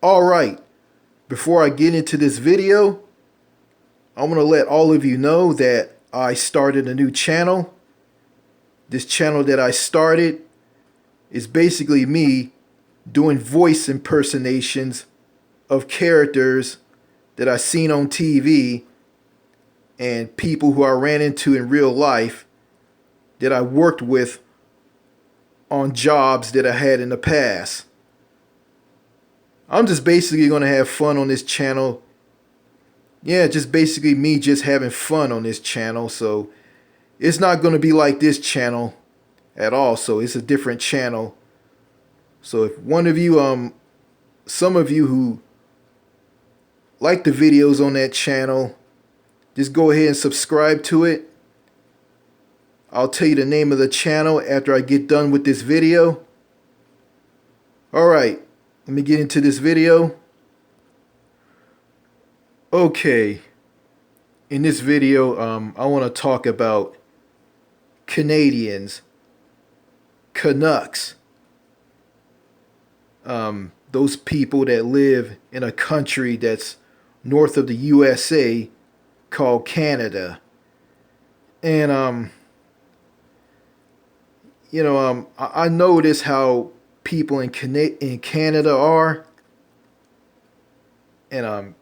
All right, before I get into this video, I want to let all of you know that I started a new channel. This channel that I started is basically me doing voice impersonations of characters that I seen on TV and people who I ran into in real life that I worked with on jobs that I had in the past. I'm just basically going to have fun on this channel. Yeah, just basically me just having fun on this channel. So it's not going to be like this channel at all. So it's a different channel. So if one of you, some of you who like the videos on that channel, just go ahead and subscribe to it. I'll tell you the name of the channel after I get done with this video. Alright, let me get into this video. Okay, in this video, I want to talk about Canadians, Canucks, those people that live in a country that's north of the USA called Canada. And I notice how people in Canada are, and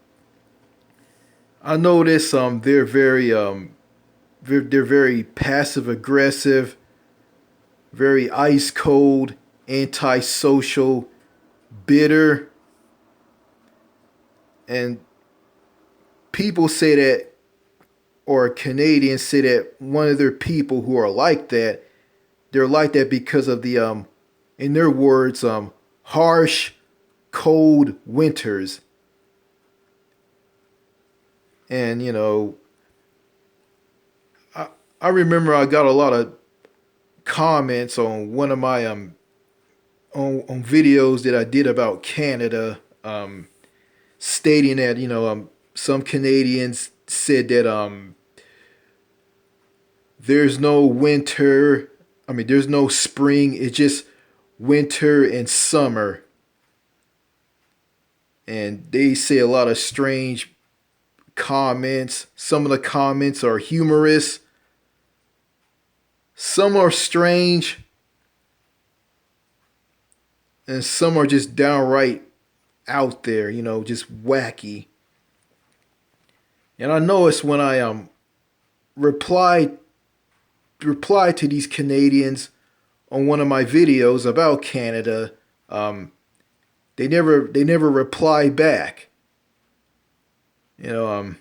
I notice they're very passive aggressive, very ice cold, antisocial, bitter, and people say that, or Canadians say that one of their people who are like that, they're like that because of the in their words, harsh, cold winters. And I remember I got a lot of comments on one of my on videos that I did about Canada, stating that some Canadians said that there's no winter. I mean, there's no spring. It's just winter and summer. And they say a lot of strange comments. Some of the comments are humorous. Some are strange. And some are just downright out there, just wacky. And I noticed when I reply to these Canadians on one of my videos about Canada, they never reply back. You know,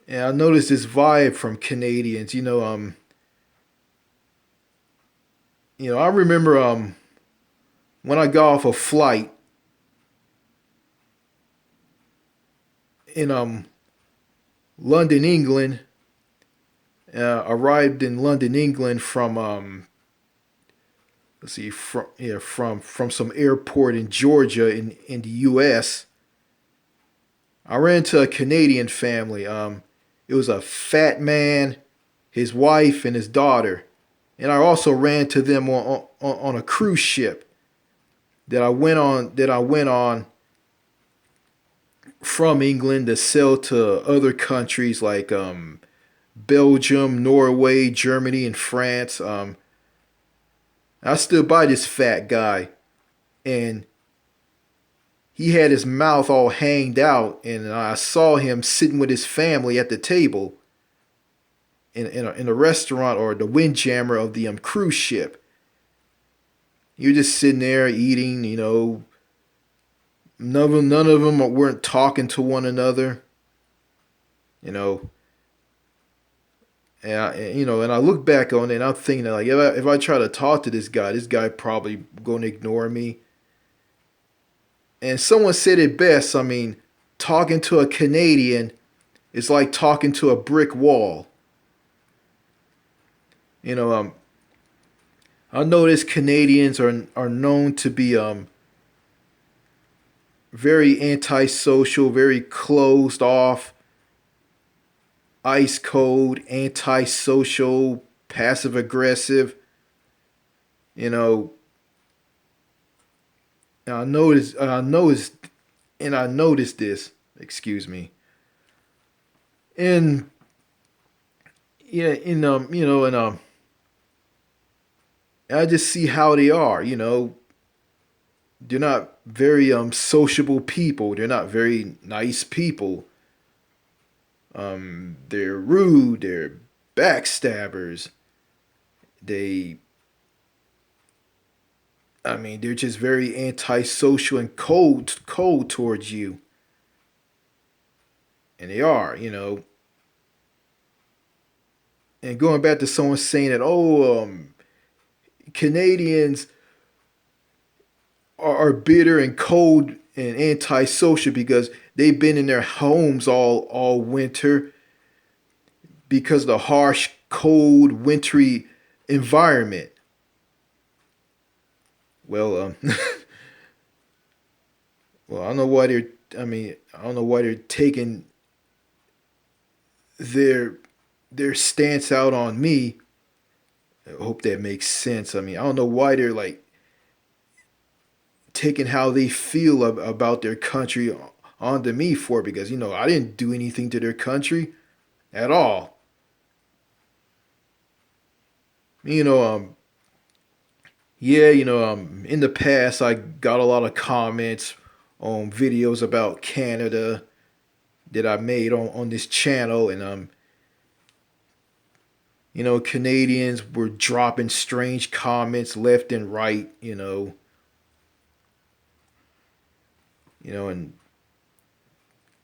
and I noticed this vibe from Canadians. I remember when I got off a flight in London, England. Arrived in London, England from let's see, from some airport in Georgia in the U.S. I ran into a Canadian family. It was a fat man, his wife, and his daughter, and I also ran to them on a cruise ship that I went on from England to sail to other countries like Belgium, Norway, Germany, and France. I stood by this fat guy, and he had his mouth all hanged out, and I saw him sitting with his family at the table in a restaurant or the windjammer of the cruise ship. You're just sitting there eating, none of them weren't talking to one another, you know. And I look back on it, and I'm thinking that, like, if I try to talk to this guy probably gonna ignore me. And someone said it best. I mean, talking to a Canadian is like talking to a brick wall. You know, I notice Canadians are known to be very antisocial, very closed off, ice cold, antisocial, passive aggressive. You know, And I noticed this. Excuse me. And yeah, and I just see how they are. They're not very sociable people. They're not very nice people. They're rude. They're backstabbers. They, I mean, they're just very antisocial and cold towards you. And they are. And going back to someone saying that, oh, Canadians are bitter and cold and antisocial because they've been in their homes all winter because of the harsh, cold, wintry environment. Well, well, I don't know why they're. I mean, I don't know why they're taking their their stance out on me. I hope that makes sense. I mean, I don't know why they're like taking how they feel about their country onto me for it because I didn't do anything to their country at all. You know, yeah, in the past I got a lot of comments on videos about Canada that I made on this channel, and Canadians were dropping strange comments left and right, and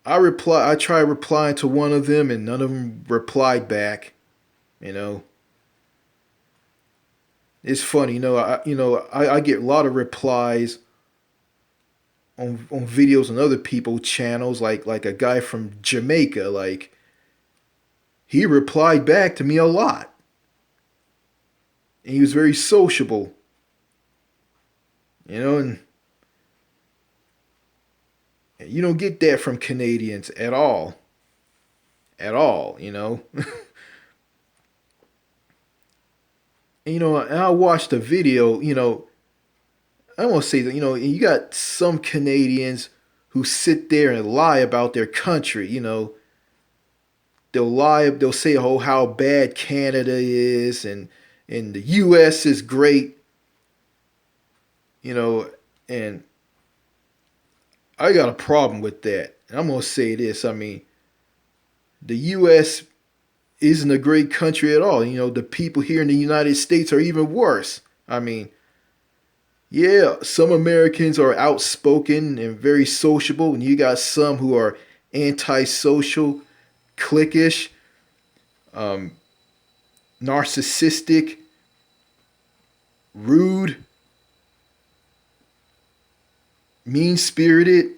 I tried replying to one of them, and none of them replied back. You know, it's funny. I get a lot of replies on videos on other people channels, like a guy from Jamaica. Like he replied back to me a lot, and he was very sociable. And you don't get that from Canadians at all. And I watched a video. I want to say that you got some Canadians who sit there and lie about their country. They'll lie. They'll say, "Oh, how bad Canada is," and the U.S. is great. You know, and I got a problem with that. And I'm gonna say this. I mean, the U.S. isn't a great country at all. The people here in the United States are even worse. I mean, yeah, some Americans are outspoken and very sociable, and you got some who are antisocial, cliquish, um, narcissistic, rude, mean spirited,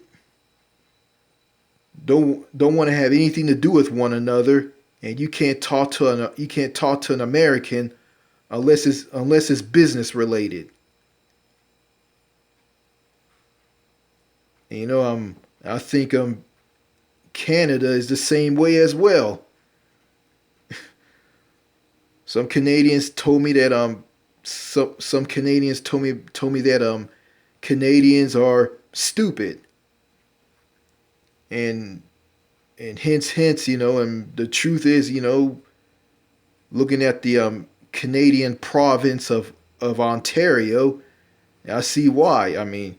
don't want to have anything to do with one another, and you can't talk to an American unless it's business related. And, I think Canada is the same way as well. Some Canadians told me that some Canadians told me that Canadians are stupid, and hence, and the truth is, looking at the Canadian province of Ontario, I see why. I mean,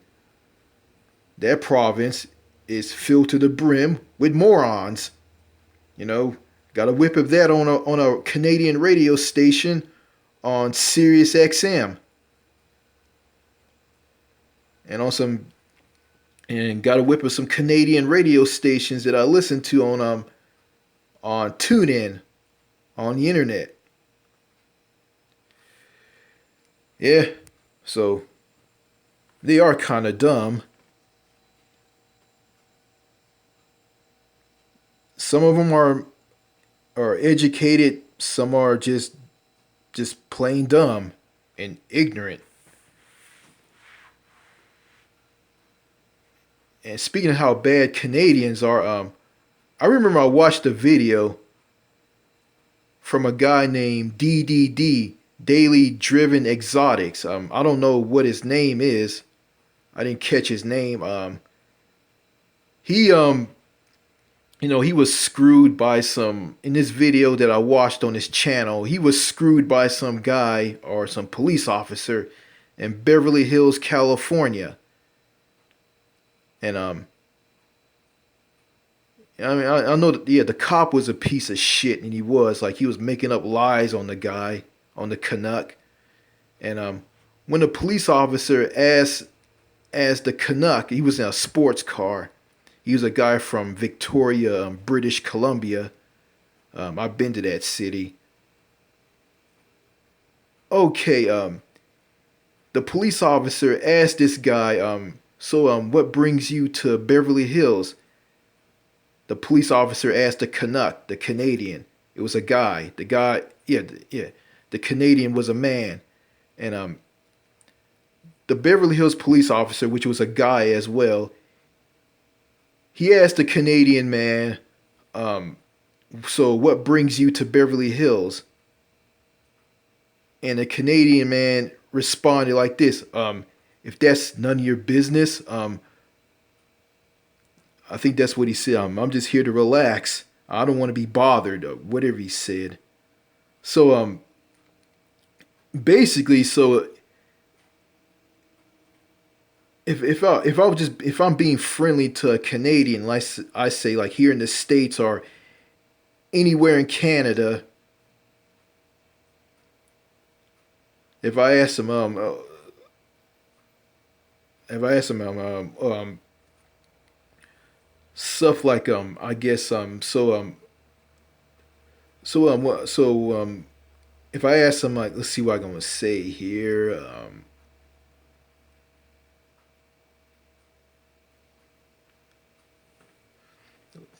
that province is filled to the brim with morons. You know, got a whip of that on a Canadian radio station on Sirius XM, and on some and got a whip of some Canadian radio stations that I listen to on TuneIn on the internet. Yeah, so they are kind of dumb. Some of them are educated. Some are just plain dumb and ignorant. And speaking of how bad Canadians are, I remember I watched a video from a guy named DDD, Daily Driven Exotics. I don't know what his name is, I didn't catch his name. He he was screwed by some in this video that I watched on his channel. He was screwed by some guy or some police officer in Beverly Hills, California. And I mean, I know that, yeah, the cop was a piece of shit, and he was making up lies on the guy, on the Canuck. And when the police officer asked the Canuck, he was in a sports car. He was a guy from Victoria, British Columbia. I've been to that city. Okay, the police officer asked this guy, what brings you to Beverly Hills? The police officer asked the Canuck, the Canadian. It was a guy. The guy, yeah. The Canadian was a man, and the Beverly Hills police officer, which was a guy as well, he asked the Canadian man, so what brings you to Beverly Hills? And the Canadian man responded like this, if that's none of your business, I think that's what he said. I'm just here to relax. I don't want to be bothered, or whatever he said. So basically, so if I'm being friendly to a Canadian, like I say, like here in the States or anywhere in Canada, if I ask them stuff like I guess if I ask them, like, let's see what I'm gonna say here.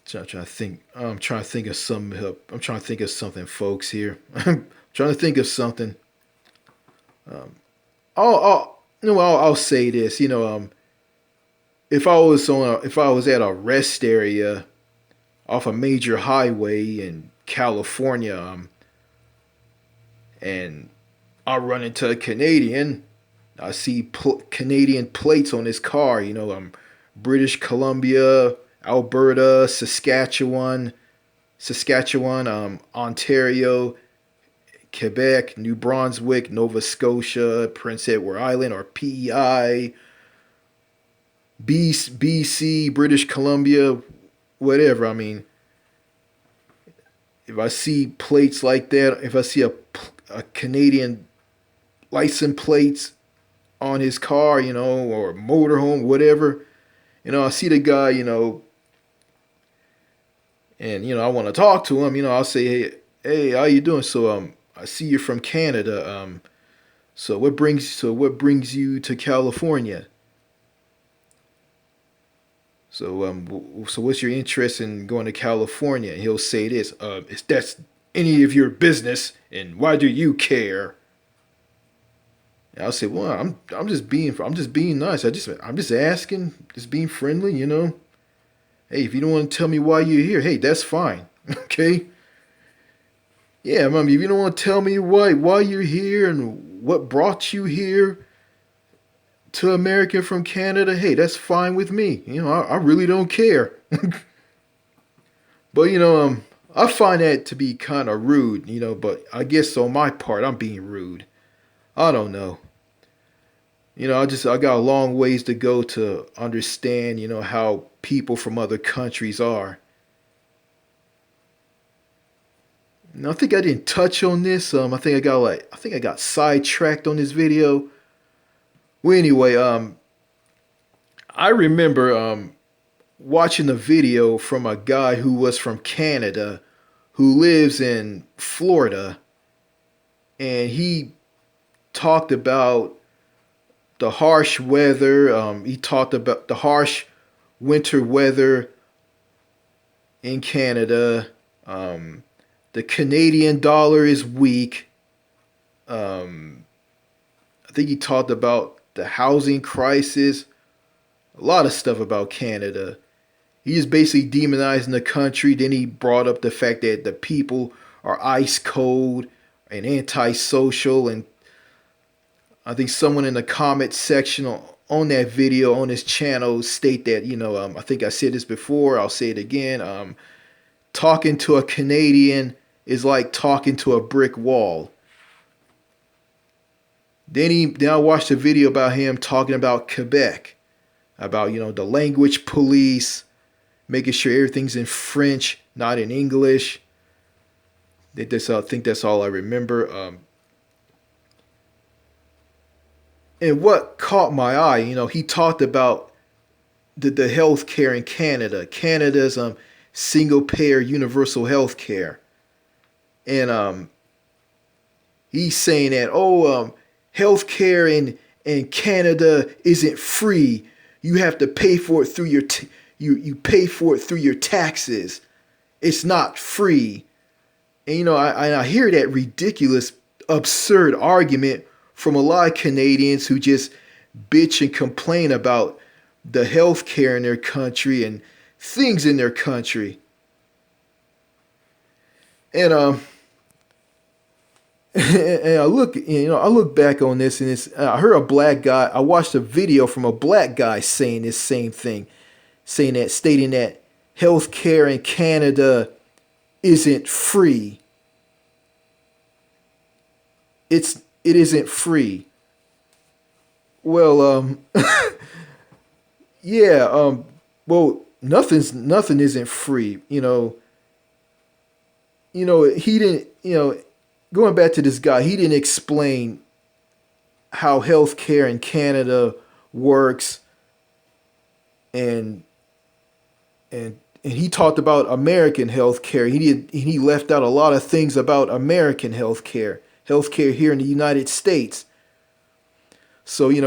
Trying to think. I'm trying to think of some help. I'm trying to think of something, folks. Here, I'm trying to think of something. I'll say this. If I was at a rest area off a major highway in California, and I run into a Canadian, I see Canadian plates on his car. British Columbia, Alberta, Saskatchewan, Ontario, Quebec, New Brunswick, Nova Scotia, Prince Edward Island, or PEI, BC, British Columbia, whatever. I mean, if I see plates like that, if I see a Canadian license plates on his car, or motorhome, whatever, I see the guy, and I want to talk to him. I'll say, hey, how you doing? So I see you're from Canada. So what brings you to California? So what's your interest in going to California? And he'll say this, is that's any of your business, and why do you care? And I'll say, well, I'm just being nice. I'm just asking, just being friendly, Hey, if you don't want to tell me why you're here, hey, that's fine. Okay? Yeah, mom, if you don't want to tell me why you're here and what brought you here to America from Canada, hey, that's fine with me. I really don't care. But I find that to be kind of rude, but I guess on my part I'm being rude. I don't know. I got a long ways to go to understand, how people from other countries are. And I think I didn't touch on this. I think I got sidetracked on this video. Well, anyway, I remember watching a video from a guy who was from Canada, who lives in Florida, and he talked about the harsh weather. He talked about the harsh winter weather in Canada. The Canadian dollar is weak. I think he talked about the housing crisis, a lot of stuff about Canada. He is basically demonizing the country. Then he brought up the fact that the people are ice cold and antisocial. And I think someone in the comment section on that video on his channel state that, I think I said this before, I'll say it again. Talking to a Canadian is like talking to a brick wall. Then I watched a video about him talking about Quebec, about, the language police, making sure everything's in French, not in English. I think that's all I remember. And what caught my eye, he talked about the healthcare in Canada. Canada's single payer universal healthcare. And he's saying that, healthcare in Canada isn't free. You have to pay for it through you pay for it through your taxes. It's not free. And I hear that ridiculous, absurd argument from a lot of Canadians who just bitch and complain about the healthcare in their country and things in their country. And and I look back on this, and I heard a black guy. I watched a video from a black guy saying this same thing, stating that healthcare in Canada isn't free. It isn't free. Well, yeah. Well, nothing isn't free. He didn't. Going back to this guy, he didn't explain how healthcare in Canada works, and he talked about American healthcare. He left out a lot of things about American healthcare here in the United States. So, he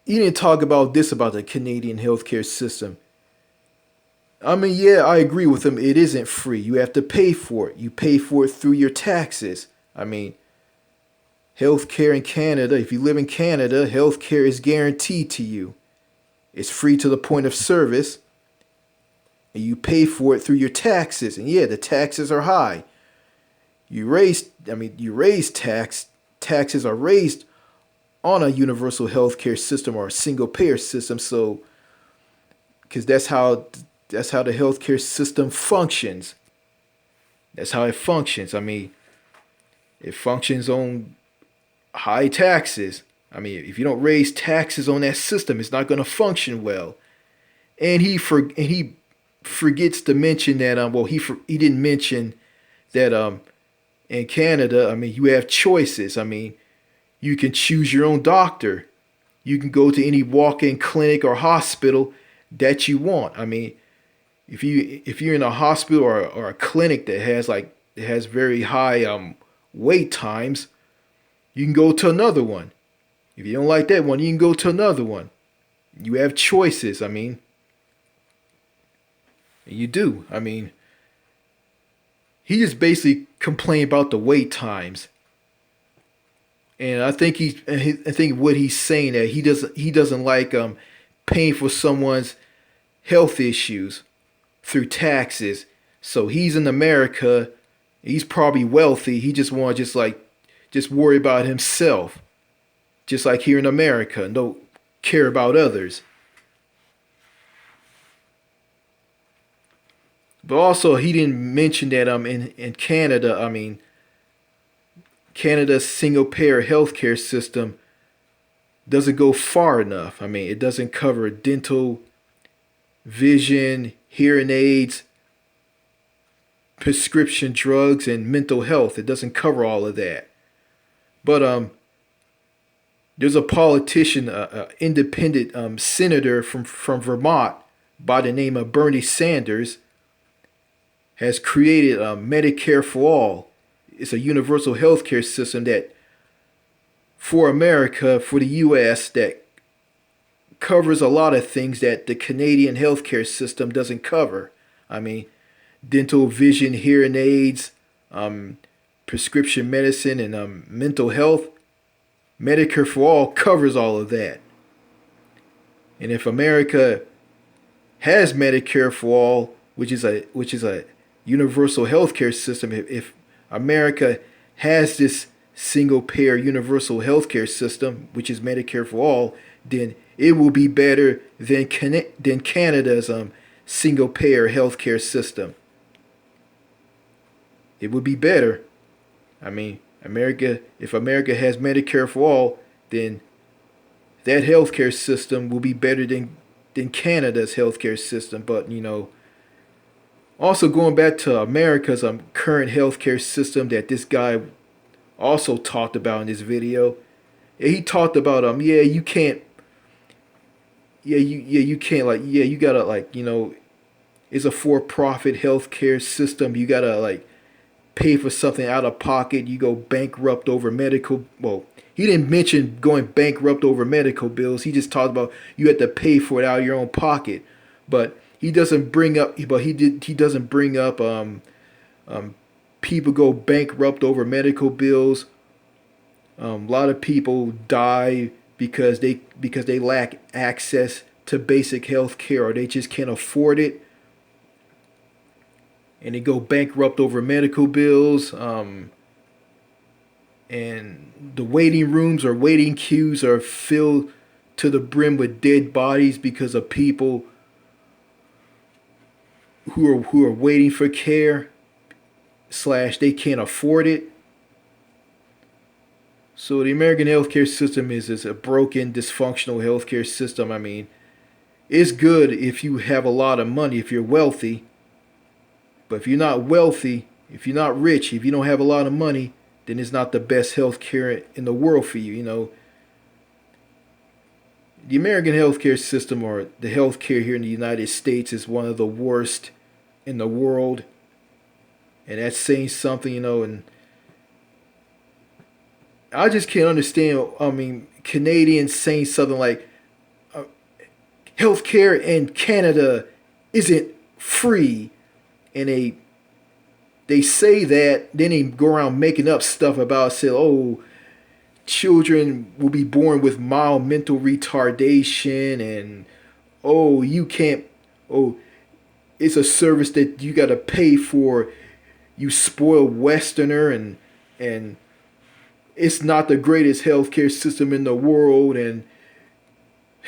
didn't talk about the Canadian healthcare system. I mean, yeah, I agree with him. It isn't free. You have to pay for it. You pay for it through your taxes. I mean, healthcare in Canada, if you live in Canada, healthcare is guaranteed to you. It's free to the point of service. And you pay for it through your taxes. And yeah, the taxes are high. You raise taxes are raised on a universal healthcare system or a single payer system. So, because that's how the healthcare system functions. That's how it functions. I mean, it functions on high taxes. I mean, if you don't raise taxes on that system, it's not going to function well. And he forgets to mention that he didn't mention that in Canada, I mean, you have choices. I mean, you can choose your own doctor. You can go to any walk-in clinic or hospital that you want. I mean, if you're in a hospital or a clinic that has very high wait times, you can go to another one. If you don't like that one, you can go to another one. You have choices. I mean, you do. I mean, he just basically complained about the wait times. And I think what he's saying that he doesn't like paying for someone's health issues through taxes. So he's in America, he's probably wealthy. He just want to just worry about himself, just like here in America, and don't care about others. But also, he didn't mention that in Canada, I mean, Canada's single payer healthcare system doesn't go far enough. I mean, it doesn't cover dental, vision, hearing aids, prescription drugs, and mental health. It doesn't cover all of that. But there's a politician, independent senator from Vermont by the name of Bernie Sanders, has created Medicare for All. It's a universal healthcare system that, for America, for the U.S., that covers a lot of things that the Canadian healthcare system doesn't cover. I mean, dental, vision, hearing aids, prescription medicine, and mental health. Medicare for All covers all of that. And if America has Medicare for All, which is a universal healthcare system, if America has this single payer universal healthcare system, which is Medicare for all, then it will be better than Canada's single payer healthcare system. It would be better. I mean, if America has Medicare for all, then that healthcare system will be better than Canada's healthcare system. But also going back to America's current healthcare system that this guy also talked about in this video. He talked about you can't you can't you gotta it's a for-profit healthcare system. You gotta pay for something out of pocket. You go bankrupt over medical. Well, he didn't mention going bankrupt over medical bills. He just talked about you had to pay for it out of your own pocket. But he doesn't bring up. But he doesn't bring up people go bankrupt over medical bills. A lot of people die because they lack access to basic health care, or they just can't afford it, and they go bankrupt over medical bills. And the waiting rooms or waiting queues are filled to the brim with dead bodies because of people who are waiting for care / they can't afford it. So the American healthcare system is a broken, dysfunctional healthcare system. I mean, it's good if you have a lot of money, if you're wealthy. But if you're not wealthy, if you're not rich, if you don't have a lot of money, then it's not the best healthcare in the world for you. The American healthcare system, or the healthcare here in the United States, is one of the worst in the world. And that's saying something, and I just can't understand. I mean, Canadians saying something like, healthcare in Canada isn't free. And they say that, then they go around making up stuff about, say, oh, children will be born with mild mental retardation, and oh, you can't, oh, it's a service that you got to pay for, you spoiled Westerner, and it's not the greatest healthcare system in the world, and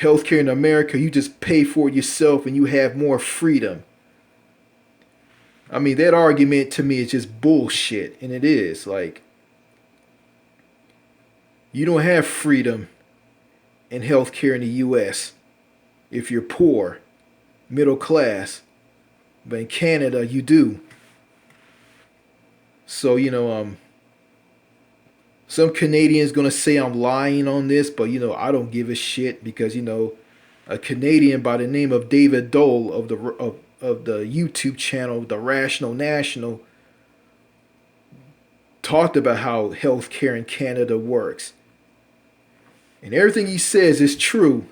healthcare in America, you just pay for it yourself and you have more freedom. I mean, that argument to me is just bullshit, and it is. You don't have freedom in healthcare in the U.S. if you're poor, middle class, but in Canada you do. So some Canadians gonna say I'm lying on this, but I don't give a shit, because a Canadian by the name of David Dole of the YouTube channel The Rational National talked about how healthcare in Canada works, and everything he says is true.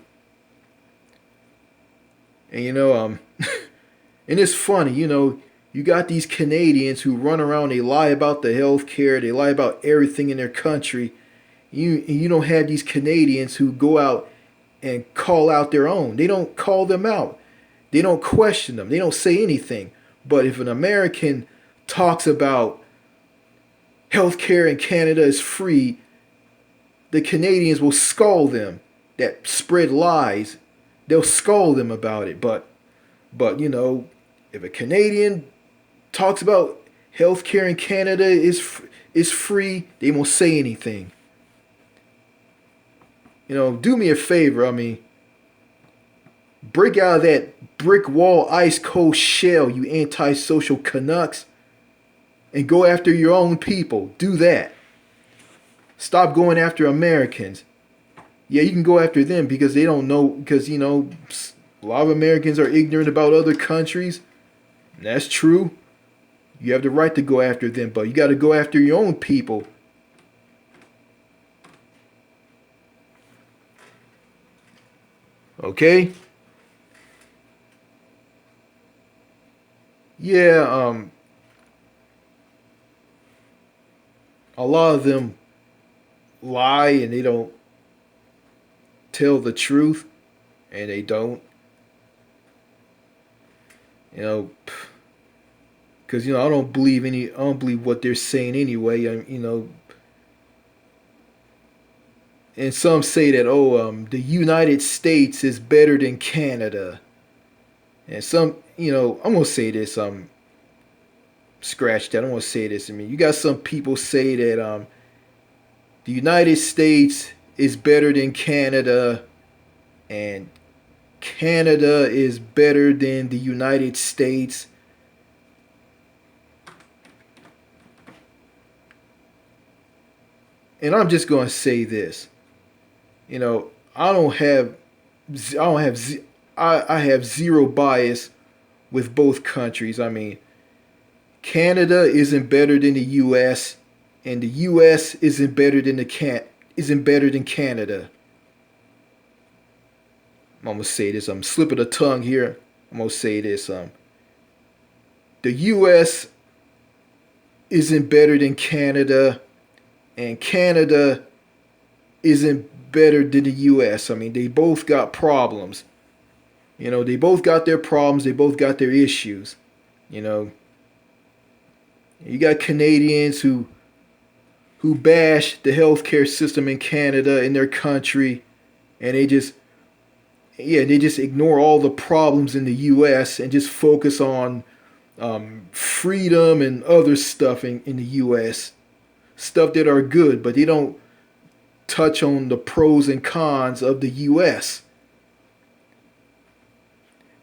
And and it's funny, you got these Canadians who run around, they lie about the healthcare, they lie about everything in their country. You don't have these Canadians who go out and call out their own. They don't call them out. They don't question them. They don't say anything. But if an American talks about healthcare in Canada is free, the Canadians will scold them that spread lies. They'll scold them about it. But if a Canadian talks about healthcare in Canada is free, they won't say anything. Do me a favor. I mean, break out of that brick wall ice cold shell, you antisocial Canucks, and go after your own people. Do that. Stop going after Americans. Yeah, you can go after them because they don't know, because a lot of Americans are ignorant about other countries. And that's true. You have the right to go after them, but you got to go after your own people. Okay? Yeah, a lot of them lie and they don't tell the truth, and they don't. Because I don't believe what they're saying anyway. And some say that, the United States is better than Canada. And some, I'm gonna say this, scratch that. I'm gonna say this. I mean, you got some people say that the United States is better than Canada, and Canada is better than the United States. And I'm just gonna say this. You know, I don't have, I don't have, I have zero bias with both countries. I mean, Canada isn't better than the U.S. and the U.S. isn't better than Canada. I'm gonna say this. I'm slipping a tongue here. I'm gonna say this. The U.S. isn't better than Canada, and Canada isn't better than the U.S. I mean, they both got problems. They both got their problems. They both got their issues. You know, you got Canadians who bash the healthcare system in Canada in their country, and they just ignore all the problems in the U.S. and just focus on freedom and other stuff in the U.S. Stuff that are good, but they don't touch on the pros and cons of the U.S.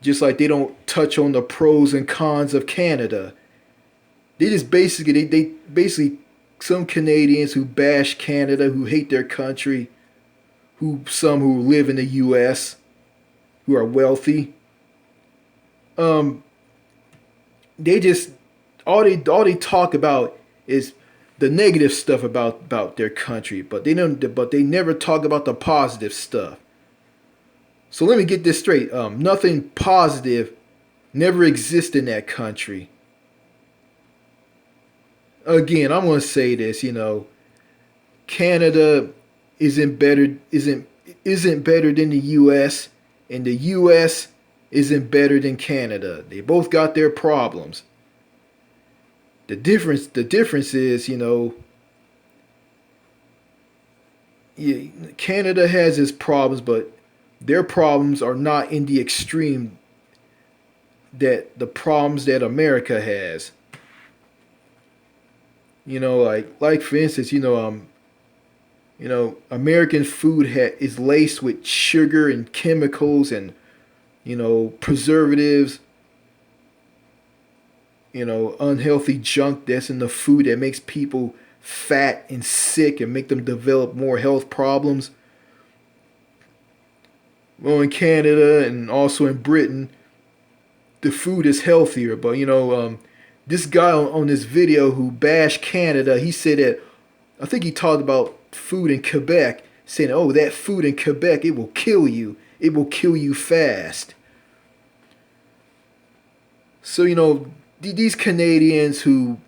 Just like they don't touch on the pros and cons of Canada. They just basically they basically some Canadians who bash Canada, who hate their country, some who live in the U.S., who are wealthy. They just all they talk about is the negative stuff about their country, but they never talk about the positive stuff. So let me get this straight. Nothing positive never exists in that country. Again, I'm gonna say this. Canada isn't better than the U.S. and the U.S. isn't better than Canada. They both got their problems. The difference is, Canada has its problems, but their problems are not in the extreme that the problems that America has. Like for instance, American food is laced with sugar and chemicals and preservatives, unhealthy junk that's in the food that makes people fat and sick and make them develop more health problems. Well, in Canada and also in Britain, the food is healthier. But this guy on this video who bashed Canada, he said that I think he talked about food in Quebec, saying, "Oh, that food in Quebec, it will kill you. It will kill you fast." So these Canadians who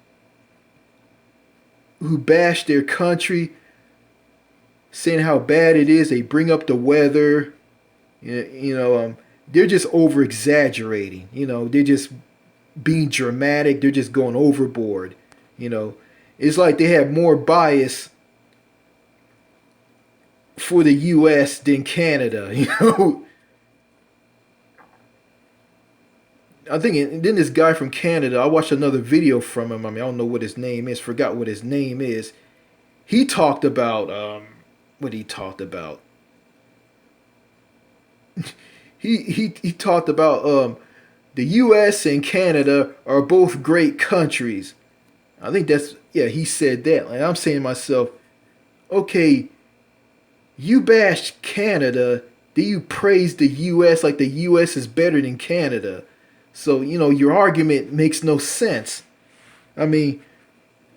bash their country, saying how bad it is, they bring up the weather. They're just over exaggerating. They're just being dramatic. They're just going overboard. It's like they have more bias for the U.S. than Canada. I think, and then this guy from Canada, I watched another video from him. I mean, I don't know what his name is. Forgot what his name is. He talked about what he talked about. he talked about the U.S. and Canada are both great countries. I think he said that. Like, I'm saying to myself, okay, you bashed Canada, then you praise the U.S. like the U.S. is better than Canada. So your argument makes no sense. I mean,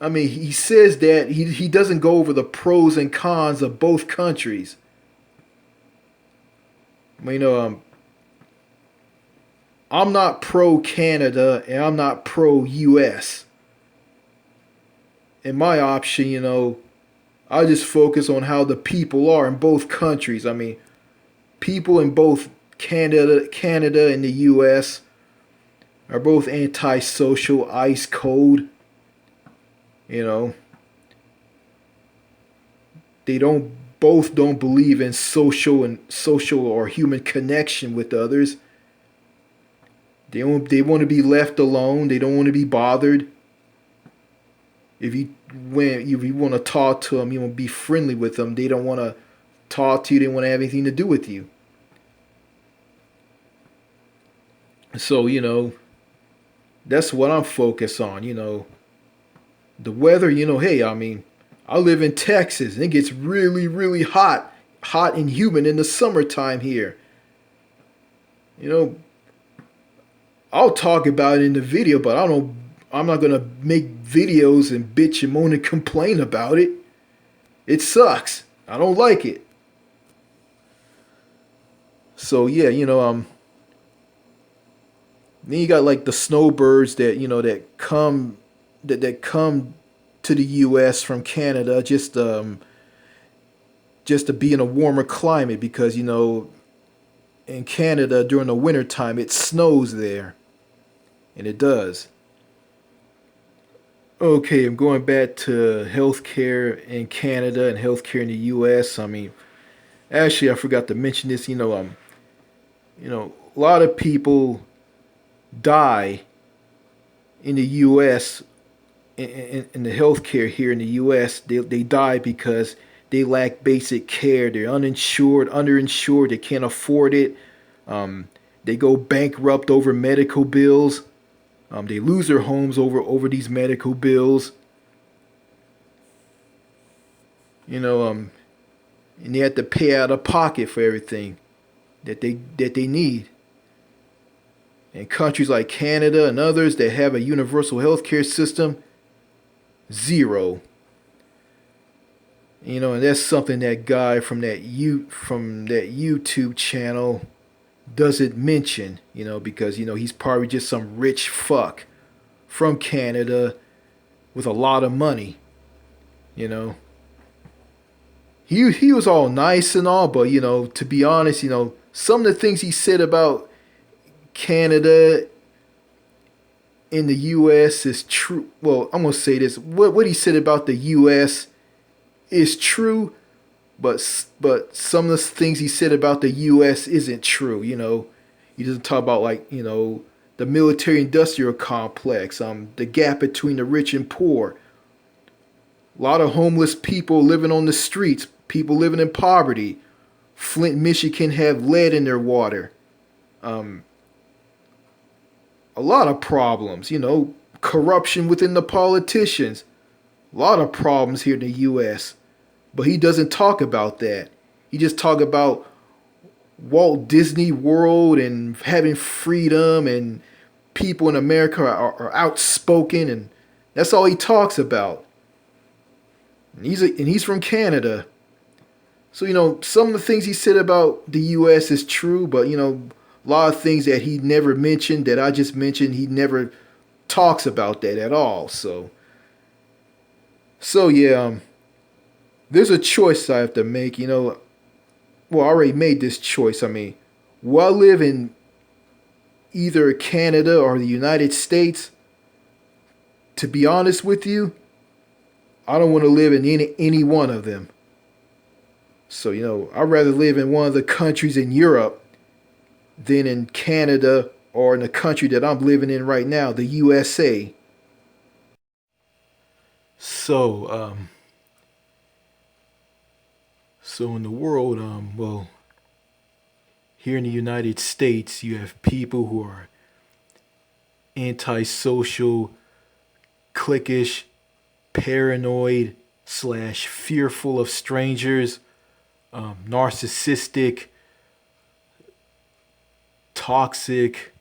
he says that he doesn't go over the pros and cons of both countries. I'm not pro Canada and I'm not pro U.S. In my option, I just focus on how the people are in both countries. I mean, people in both Canada and the U.S. are both antisocial, ice cold. They don't both don't believe in social or human connection with others. They want to be left alone. They don't want to be bothered. If you want to talk to them, you want to be friendly with them. They don't want to talk to you. They don't want to have anything to do with you. So that's what I'm focused on. The weather. Hey, I live in Texas and it gets really, really hot and humid in the summertime here. I'll talk about it in the video, but I'm not gonna make videos and bitch and moan and complain about it. It sucks. I don't like it. So yeah, then you got like the snowbirds that come to the U.S. from Canada just to be in a warmer climate because in Canada during the winter time it snows there, and it does. Okay, I'm going back to healthcare in Canada and healthcare in the U.S. Actually, I forgot to mention this. A lot of people die in the U.S. In the healthcare here in the U.S. They die because they lack basic care. They're uninsured, underinsured. They can't afford it. They go bankrupt over medical bills. They lose their homes over these medical bills. And they have to pay out of pocket for everything that they need. In countries like Canada and others that have a universal healthcare system, zero. And that's something that guy from that YouTube channel doesn't mention, because he's probably just some rich fuck from Canada with a lot of money. He was all nice and all, but to be honest, some of the things he said about Canada in the U.S. is true. Well, I'm gonna say this: what he said about the U.S. is true, but some of the things he said about the U.S. isn't true. He doesn't talk about the military-industrial complex, the gap between the rich and poor, a lot of homeless people living on the streets, people living in poverty. Flint, Michigan have lead in their water. A lot of problems, corruption within the politicians. A lot of problems here in the U.S. But he doesn't talk about that. He just talk about Walt Disney World and having freedom, and people in America are outspoken, and that's all he talks about. And he's from Canada. So, some of the things he said about the U.S. is true, but, a lot of things that he never mentioned, that I just mentioned, he never talks about that at all. So yeah, there's a choice I have to make, Well, I already made this choice. Will I live in either Canada or the United States? To be honest with you, I don't want to live in any one of them. So, I'd rather live in one of the countries in Europe than in Canada or in the country that I'm living in right now, the USA. So in the world, well, here in the United States, you have people who are antisocial, cliquish, paranoid / fearful of strangers, narcissistic, toxic,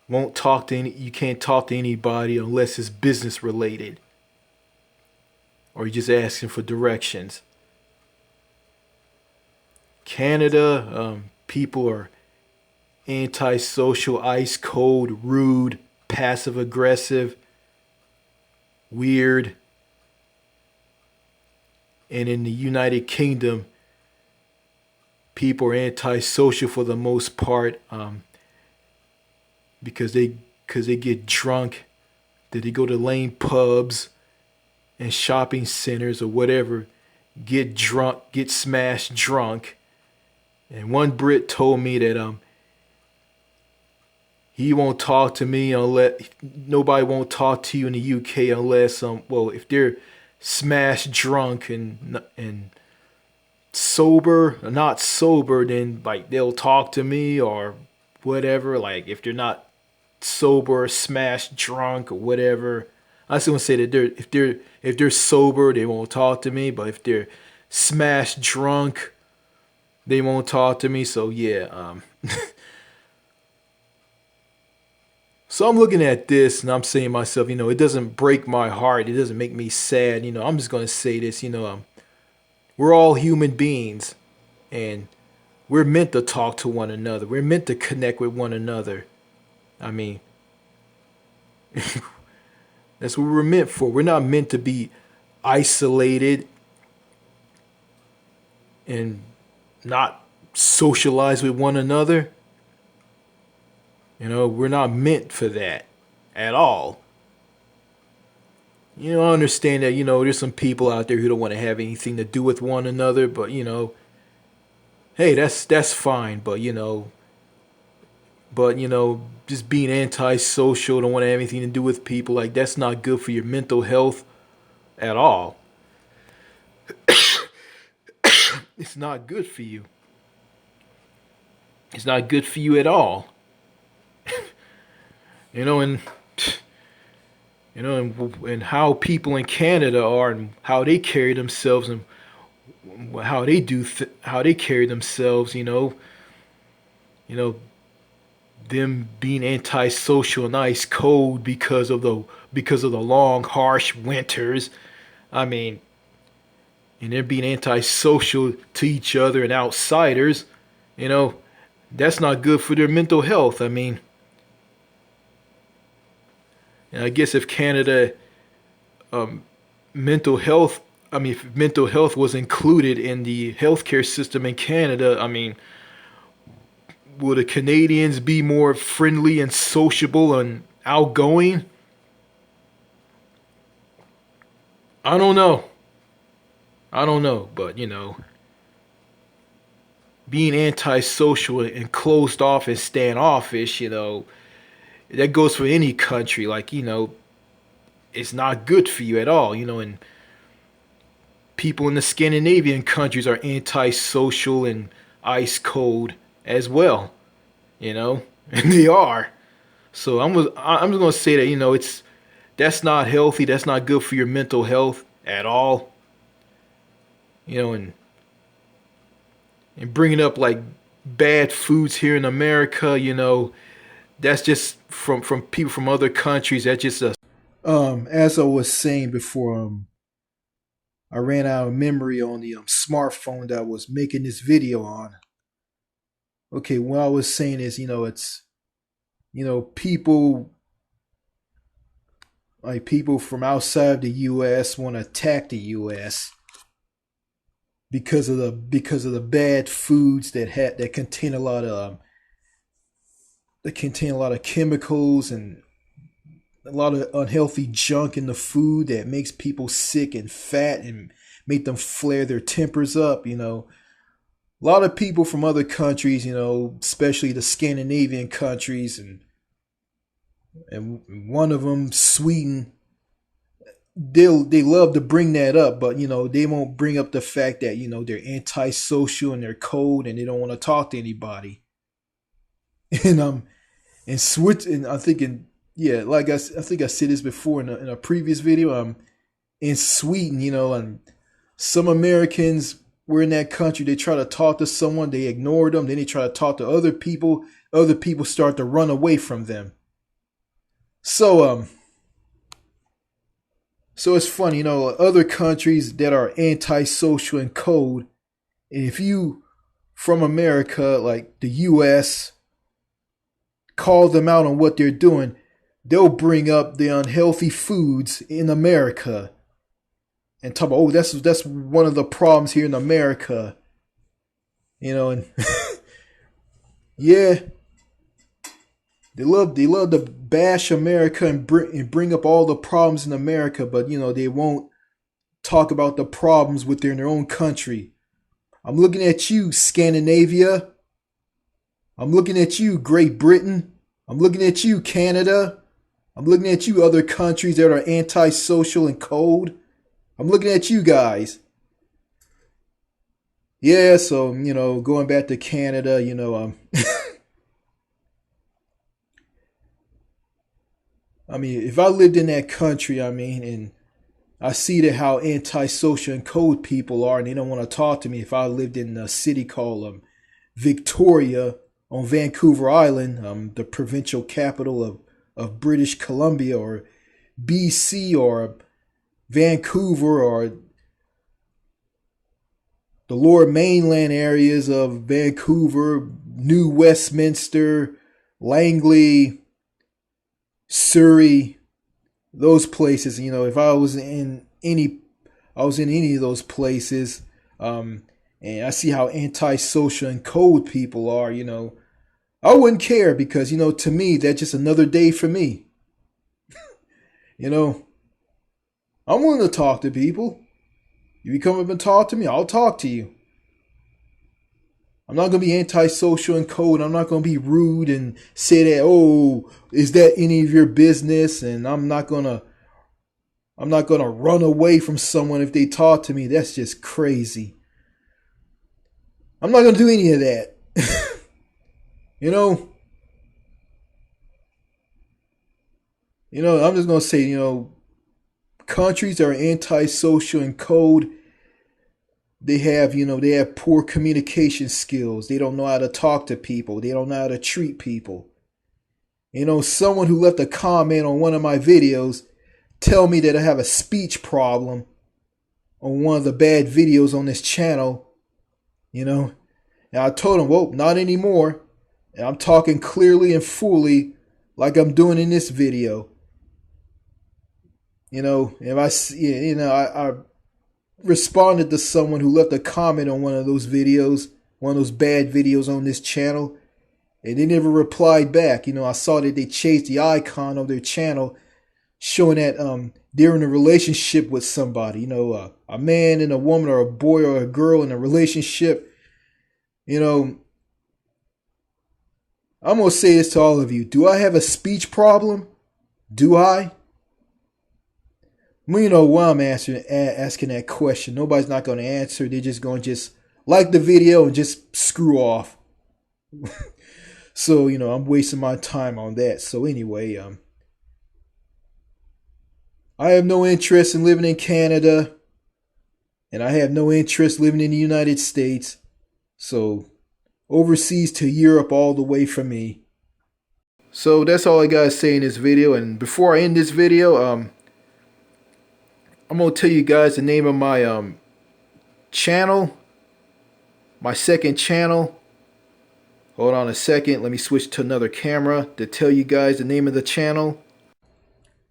won't talk to you can't talk to anybody unless it's business related, or you're just asking for directions. Canada, people are antisocial, ice cold, rude, passive aggressive, weird. And in the United Kingdom, people are antisocial for the most part, because they get drunk, that they go to lame pubs in shopping centers or whatever get drunk, get smashed drunk. And one Brit told me that he won't talk to me unless nobody won't talk to you in the UK unless well, if they're smashed drunk and sober, not sober, then like they'll talk to me or whatever. Like if they're not sober, smashed drunk or whatever. I just want to say that if they're sober, they won't talk to me. But if they're smashed drunk, they won't talk to me. So yeah. So I'm looking at this and I'm saying to myself, it doesn't break my heart. It doesn't make me sad. I'm just gonna say this. We're all human beings, and we're meant to talk to one another. We're meant to connect with one another. I mean, that's what we're meant for. We're not meant to be isolated and not socialize with one another. We're not meant for that at all. I understand that, there's some people out there who don't want to have anything to do with one another, but, hey, that's fine. But just being antisocial, don't want to have anything to do with people, like that's not good for your mental health at all. It's not good for you. It's not good for you at all. And and how people in Canada are and how they carry themselves and how they how they carry themselves. Them being antisocial and ice cold because of the long harsh winters. I mean, and they're being antisocial to each other and outsiders. That's not good for their mental health. I mean, and I guess if Canada mental health, if mental health was included in the healthcare system in Canada, I mean, will the Canadians be more friendly and sociable and outgoing? I don't know. But being antisocial and closed off and standoffish, that goes for any country. Like, it's not good for you at all, and people in the Scandinavian countries are antisocial and ice cold as well, and they are. So I'm just gonna say that that's not healthy. That's not good for your mental health at all. And bringing up like bad foods here in America, that's just from people from other countries. That's just a as I was saying before, I ran out of memory on the smartphone that I was making this video on. Okay, what I was saying is, it's people from outside the U.S. want to attack the U.S. because of the bad foods that contain a lot of chemicals and a lot of unhealthy junk in the food that makes people sick and fat and make them flare their tempers up. A lot of people from other countries, especially the Scandinavian countries, and one of them, Sweden, they love to bring that up, but they won't bring up the fact that they're antisocial and they're cold and they don't want to talk to anybody. And in Switzerland, I think I think I said this before in a previous video. In Sweden, and some Americans were in that country. They try to talk to someone, they ignore them. Then they try to talk to other people. Other people start to run away from them. So it's funny, other countries that are antisocial and cold. And if you from America, like the U.S., call them out on what they're doing, they'll bring up the unhealthy foods in America and talk about, that's one of the problems here in America, and yeah, they love to bash America and bring up all the problems in America, but they won't talk about the problems within their own country. I'm looking at you, Scandinavia. I'm looking at you, Great Britain. I'm looking at you, Canada. I'm looking at you, other countries that are antisocial and cold. I'm looking at you guys. Yeah, so, going back to Canada, I mean, if I lived in that country, and I see that how antisocial and cold people are, and they don't want to talk to me. If I lived in a city called Victoria on Vancouver Island, the provincial capital of British Columbia, or BC, or Vancouver, or the lower mainland areas of Vancouver, New Westminster, Langley, Surrey, those places. If I was in any of those places, and I see how antisocial and cold people are, I wouldn't care, because to me that's just another day for me. I'm willing to talk to people. If you come up and talk to me, I'll talk to you. I'm not going to be antisocial and cold. I'm not going to be rude and say that, oh, is that any of your business? And I'm not going to run away from someone if they talk to me. That's just crazy. I'm not going to do any of that. I'm just going to say, countries that are antisocial and cold, they have poor communication skills. They don't know how to talk to people. They don't know how to treat people. Someone who left a comment on one of my videos tell me that I have a speech problem on one of the bad videos on this channel, and I told him, well, not anymore. And I'm talking clearly and fully like I'm doing in this video. If I see, I responded to someone who left a comment on one of those videos, one of those bad videos on this channel, and they never replied back. I saw that they changed the icon of their channel, showing that they're in a relationship with somebody, a man and a woman, or a boy or a girl in a relationship. I'm going to say this to all of you. Do I have a speech problem? Do I? Well, why I'm asking that question. Nobody's not going to answer. They're just going to like the video and just screw off. So, I'm wasting my time on that. So anyway, I have no interest in living in Canada, and I have no interest living in the United States. So overseas to Europe all the way for me. So that's all I gotta say in this video. And before I end this video, I'm gonna tell you guys the name of my channel, my second channel. Hold on a second, let me switch to another camera to tell you guys the name of the channel.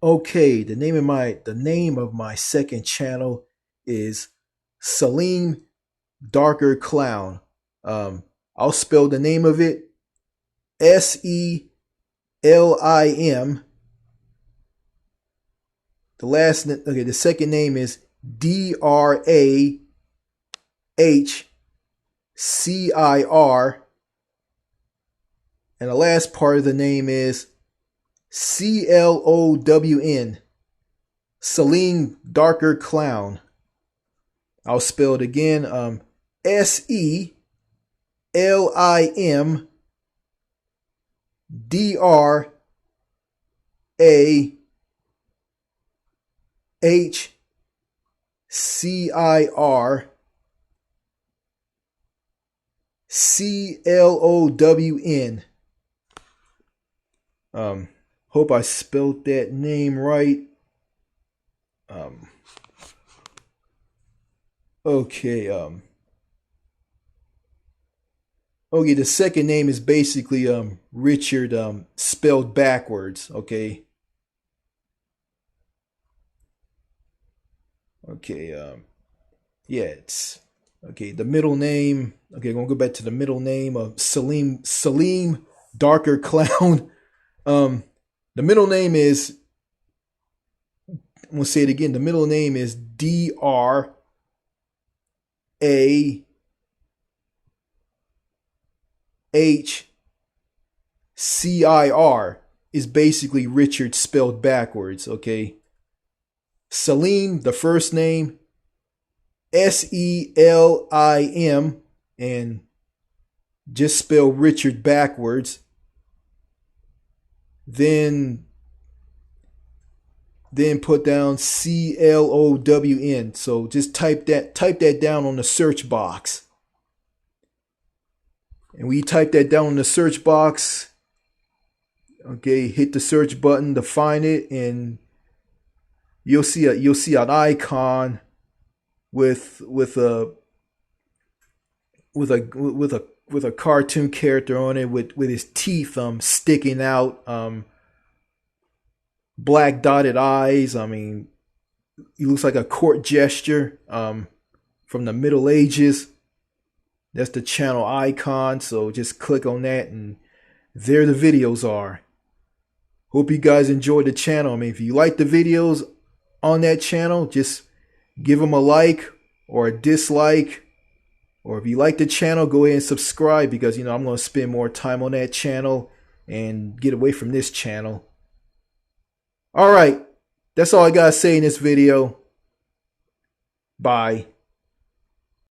Okay, the name of my second channel is Salim Darker Clown. I'll spell the name of it SELIM. The second name is DRAHCIR, and the last part of the name is CLOWN. Salim Darker Clown. I'll spell it again. SELIM DRAHCIR CLOWN. Hope I spelled that name right. Okay. Okay, the second name is basically Richard spelled backwards, okay? Okay, yeah, it's okay, the middle name. Okay, I'm gonna go back to the middle name of Salim Darker Clown. The middle name is I'm going to say it again. The middle name is Drahcir. Is basically Richard spelled backwards, okay? Salim, the first name, Selim, and just spell Richard backwards. Then put down Clown. So just type that down on the search box. And when you type that down in the search box, okay, hit the search button to find it, and you'll see an icon with a cartoon character on it with his teeth sticking out, black dotted eyes. I mean, he looks like a court gesture from the Middle Ages. That's the channel icon, so just click on that and there the videos are. Hope you guys enjoyed the channel. I mean, if you like the videos on that channel, just give them a like or a dislike. Or if you like the channel, go ahead and subscribe, because, I'm going to spend more time on that channel and get away from this channel. All right. That's all I got to say in this video. Bye.